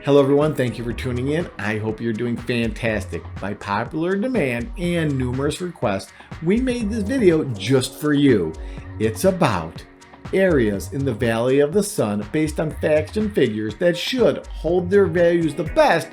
Hello everyone, thank you for tuning in. I hope you're doing fantastic. By popular demand and numerous requests, we made this video just for you. It's about areas in the Valley of the Sun based on facts and figures that should hold their values the best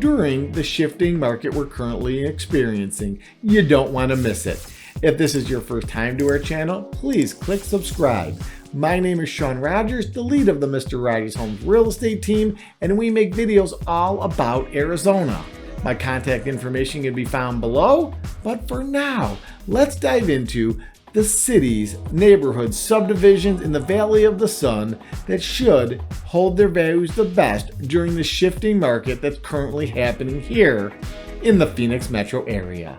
during the shifting market we're currently experiencing. You don't want to miss it. If this is your first time to our channel, please click subscribe. My name is Shawn Rogers, the lead of the Mr. Rogers Homes real estate team, and we make videos all about Arizona. My contact information can be found below, but for now, let's dive into the cities, neighborhoods, subdivisions in the Valley of the Sun that should hold their values the best during the shifting market that's currently happening here in the Phoenix metro area.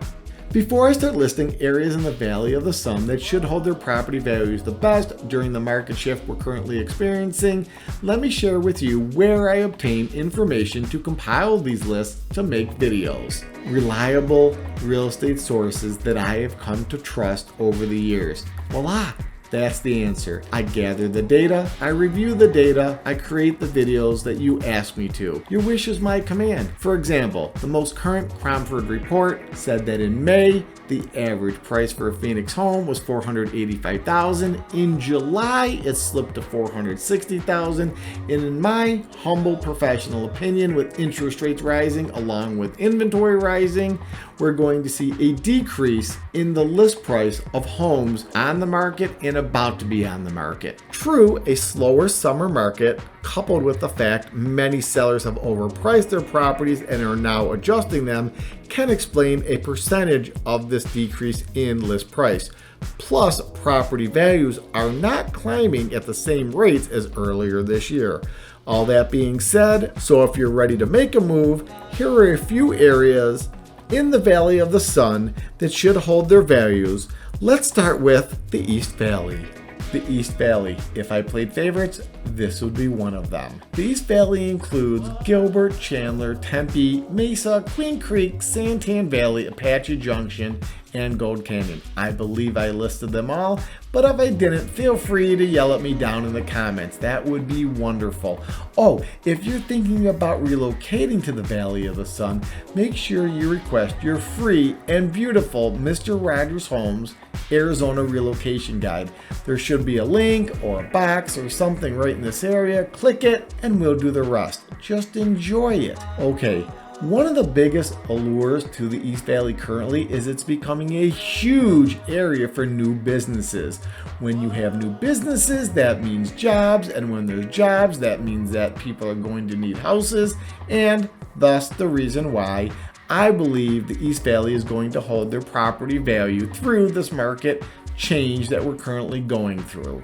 Before I start listing areas in the Valley of the Sun that should hold their property values the best during the market shift we're currently experiencing, let me share with you where I obtain information to compile these lists to make videos. Reliable real estate sources that I have come to trust over the years. Voila! That's the answer. I gather the data, I review the data, I create the videos that you ask me to. Your wish is my command. For example, the most current Cromford report said that in May, the average price for a Phoenix home was $485,000. In July, it slipped to $460,000. And in my humble professional opinion, with interest rates rising along with inventory rising, we're going to see a decrease in the list price of homes on the market and about to be on the market. True, a slower summer market coupled with the fact many sellers have overpriced their properties and are now adjusting them can explain a percentage of this decrease in list price. Plus, property values are not climbing at the same rates as earlier this year. All that being said, so if you're ready to make a move, here are a few areas in the Valley of the Sun that should hold their values. Let's start with the East Valley. The East Valley. If I played favorites, this would be one of them. The East Valley includes Gilbert, Chandler, Tempe, Mesa, Queen Creek, Santan Valley, Apache Junction, and Gold Canyon. I believe I listed them all, but if I didn't, feel free to yell at me down in the comments. That would be wonderful. Oh, if you're thinking about relocating to the Valley of the Sun, make sure you request your free and beautiful Mr. Rogers Homes Arizona Relocation Guide. There should be a link or a box or something right in this area. Click it and we'll do the rest. Just enjoy it. Okay. One of the biggest allures to the East Valley currently is it's becoming a huge area for new businesses. When you have new businesses, that means jobs, and when there's jobs, that means that people are going to need houses, and thus the reason why I believe the East Valley is going to hold their property value through this market change that we're currently going through.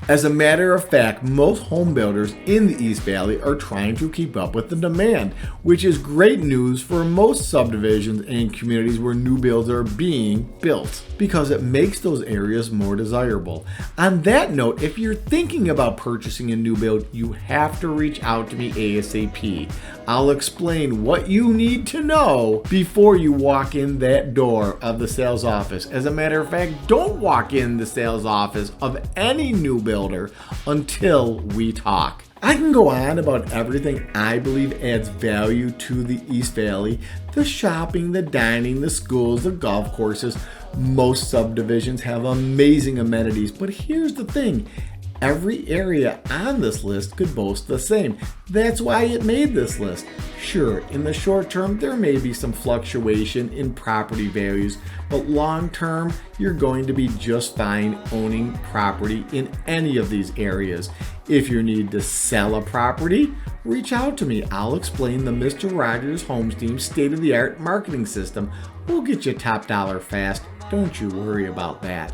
As a matter of fact, most home builders in the East Valley are trying to keep up with the demand, which is great news for most subdivisions and communities where new builds are being built, because it makes those areas more desirable. On that note, if you're thinking about purchasing a new build, you have to reach out to me ASAP. I'll explain what you need to know before you walk in that door of the sales office. As a matter of fact, don't walk in the sales office of any new builder until we talk. I can go on about everything I believe adds value to the East Valley: the shopping, the dining, the schools, the golf courses. Most subdivisions have amazing amenities, but here's the thing. Every area on this list could boast the same. That's why it made this list. Sure, in the short term, there may be some fluctuation in property values, but long term, you're going to be just fine owning property in any of these areas. If you need to sell a property, reach out to me. I'll explain the Mr. Rogers Homes team's state-of-the-art marketing system. We'll get you top dollar fast. Don't you worry about that.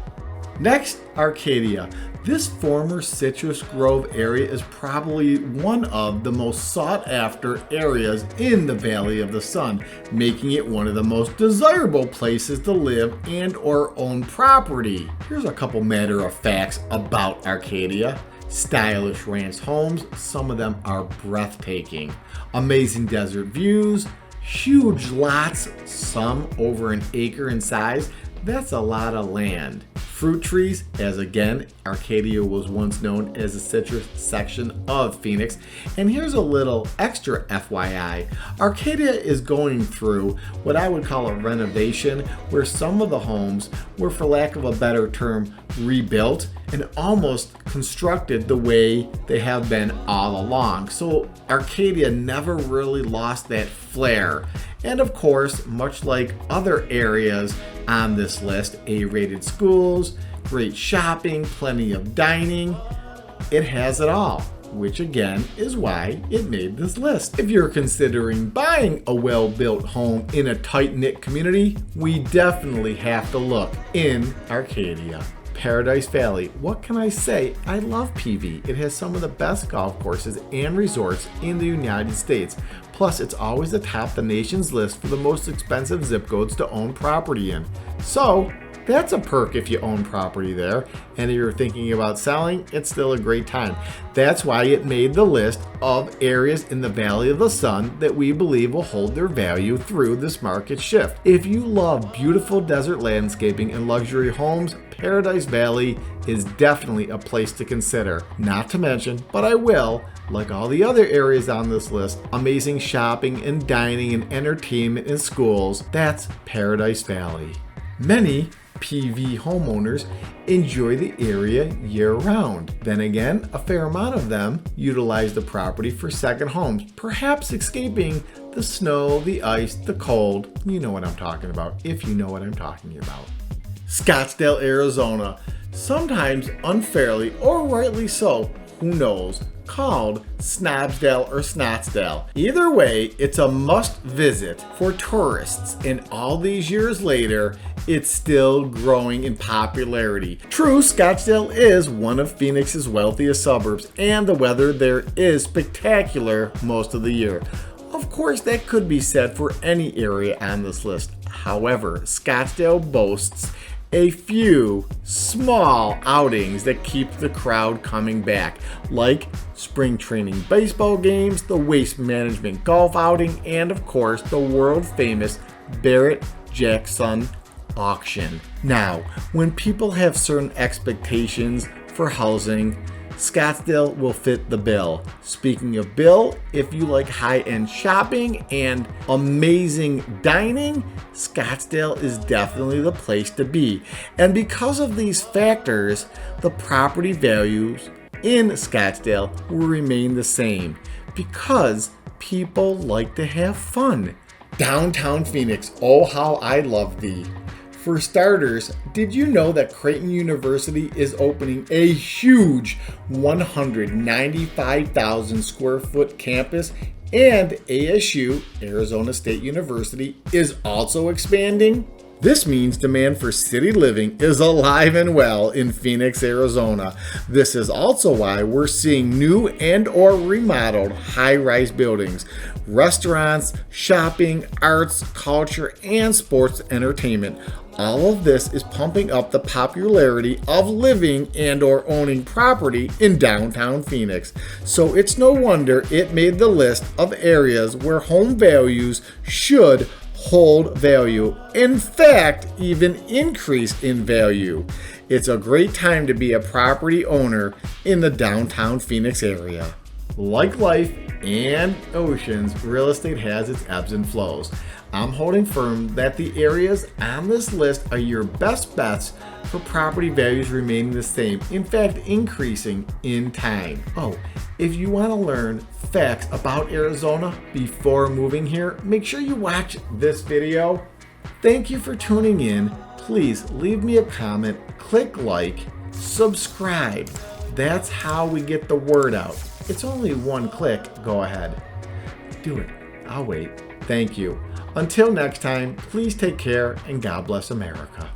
Next, Arcadia. This former Citrus Grove area is probably one of the most sought after areas in the Valley of the Sun, making it one of the most desirable places to live and or own property. Here's a couple matter of facts about Arcadia. Stylish ranch homes, some of them are breathtaking. Amazing desert views, huge lots, some over an acre in size. That's a lot of land. fruit trees, as again, Arcadia was once known as the citrus section of Phoenix. And here's a little extra FYI. Arcadia is going through what I would call a renovation, where some of the homes were, for lack of a better term, rebuilt and almost constructed the way they have been all along. So Arcadia never really lost that flair. And of course, much like other areas on this list, A-rated schools, great shopping, plenty of dining, it has it all, which again is why it made this list. If you're considering buying a well-built home in a tight-knit community, we definitely have to look in Arcadia. Paradise Valley, what can I say? I love PV. It has some of the best golf courses and resorts in the United States. Plus, it's always atop the nation's list for the most expensive zip codes to own property in. So, that's a perk if you own property there, and if you're thinking about selling, it's still a great time. That's why it made the list of areas in the Valley of the Sun that we believe will hold their value through this market shift. If you love beautiful desert landscaping and luxury homes, Paradise Valley is definitely a place to consider. Not to mention, but I will, like all the other areas on this list, amazing shopping and dining and entertainment and schools. That's Paradise Valley. Many PV homeowners enjoy the area year-round. Then again, a fair amount of them utilize the property for second homes, perhaps escaping the snow, the ice, the cold. You know what I'm talking about, if you know what I'm talking about. Scottsdale, Arizona, sometimes unfairly or rightly so, who knows, called Snobsdale or Snotsdale. Either way, it's a must visit for tourists, and all these years later, it's still growing in popularity. True, Scottsdale is one of Phoenix's wealthiest suburbs, and the weather there is spectacular most of the year. Of course, that could be said for any area on this list. However, Scottsdale boasts a few small outings that keep the crowd coming back, like spring training baseball games, the waste management golf outing, and of course the world famous Barrett-Jackson auction. Now, when people have certain expectations for housing, Scottsdale will fit the bill. Speaking of bill, if you like high-end shopping and amazing dining, Scottsdale is definitely the place to be. And because of these factors, the property values in Scottsdale will remain the same because people like to have fun. Downtown Phoenix, oh how I love thee. For starters, did you know that Creighton University is opening a huge 195,000 square foot campus, and ASU, Arizona State University, is also expanding? This means demand for city living is alive and well in Phoenix, Arizona. This is also why we're seeing new and or remodeled high-rise buildings, restaurants, shopping, arts, culture, and sports entertainment. All of this is pumping up the popularity of living and or owning property in downtown Phoenix. So it's no wonder it made the list of areas where home values should hold value. In fact, even increase in value. It's a great time to be a property owner in the downtown Phoenix area. Like life and oceans, real estate has its ebbs and flows. I'm holding firm that the areas on this list are your best bets for property values remaining the same, in fact increasing in time. Oh, if you want to learn facts about Arizona before moving here, make sure you watch this video. Thank you for tuning in. Please leave me a comment, click like, subscribe. That's how we get the word out. It's only one click. Go ahead. Do it. I'll wait. Thank you. Until next time, please take care and God bless America.